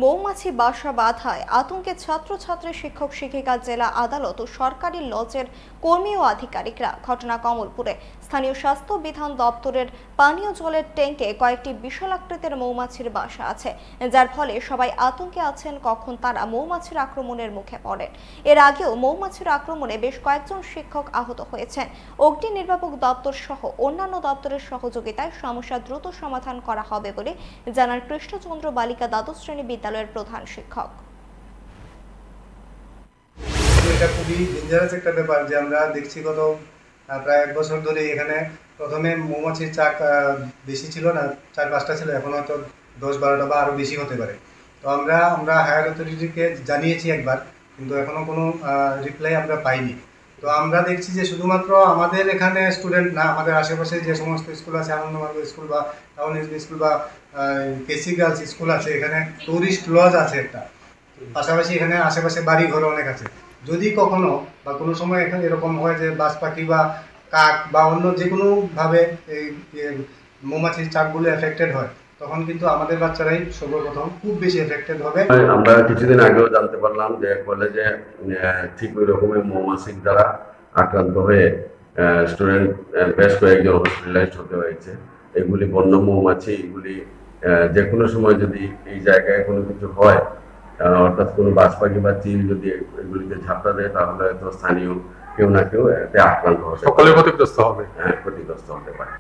মৌমাছি বাসা বাঁধায় আতঙ্কে ছাত্রছাত্রী, শিক্ষক শিক্ষিকা, জেলা আদালত ও সরকারি লজের কর্মী ও আধিকারিকরা। ঘটনা কমলপুরে। স্থানীয় স্বাস্থ্য বিধান দপ্তরের পানীয় জলের ট্যাঙ্কে কয়েকটি বিশালাকৃতির মৌমাছির বাসা আছে, যার ফলে সবাই আতঙ্কে আছেন কখন তারা মৌমাছির আক্রমণের মুখে পড়েন। এর আগেও মৌমাছির আক্রমণে বেশ কয়েকজন শিক্ষক আহত হয়েছেন। অগ্নি নির্বাপক দপ্তর সহ অন্যান্য দপ্তরের সহযোগিতায় সমস্যা দ্রুত সমাধান করা হবে বলে জানান কৃষ্ণচন্দ্র বালিকা দ্বাদশ শ্রেণী বিদ্যালয়ের প্রধান শিক্ষক। এটা খুবই ডেঞ্জারাস একটা ব্যাপার যে আমরা দেখছি গত প্রায় 1 বছর ধরে এখানে প্রথমে মৌমাছির চাক বেশি ছিল না, 4-5টা ছিল, এখন হয়তো 10-12টা বা আরও বেশি হতে পারে। তো আমরা হায়ার অথরিটিকে জানিয়েছি একবার, কিন্তু এখনও কোনো রিপ্লাই আমরা পাইনি। তো আমরা দেখছি যে শুধুমাত্র আমাদের এখানে স্টুডেন্ট না, আমাদের আশেপাশে যে সমস্ত স্কুল আছে, আনন্দমার্গ স্কুল বা টাউন এসবি স্কুল বা কেসি গার্লস স্কুল আছে, এখানে টুরিস্ট লজ আছে একটা, পাশাপাশি এখানে আশেপাশে বাড়ি ঘর অনেক আছে। যদি কখনো বা কোনো সময় এখানে এরকম হয় যে বাজ পাখি বা কাক বা অন্য যে কোনোভাবে এই মৌমাছির চাকগুলো এফেক্টেড হয়, তখন কিন্তু আমাদের বাচ্চারাই সর্বপ্রথম খুব বেশি এফেক্টেড হবে। আমরা কিছুদিন আগেও জানতে পারলাম যে কলেজে ঠিক ওই রকমের মৌমাছির দ্বারা আক্রান্ত হয়ে স্টুডেন্ট বেশ কয়েকজন হসপিটালাইজড হতে হয়েছে। এগুলি বন্য মৌমাছি, এগুলি যে কোনো সময় যদি এই জায়গায় কোনো কিছু হয়, অর্থাৎ কোনো বাজ পাখি বা চিল যদি এগুলিতে ঝাপটা দেয়, তাহলে হয়তো স্থানীয় কেউ না কেউ এতে আক্রান্ত হবে, সকলে ক্ষতিগ্রস্ত হবে। ক্ষতিগ্রস্ত হতে পারে।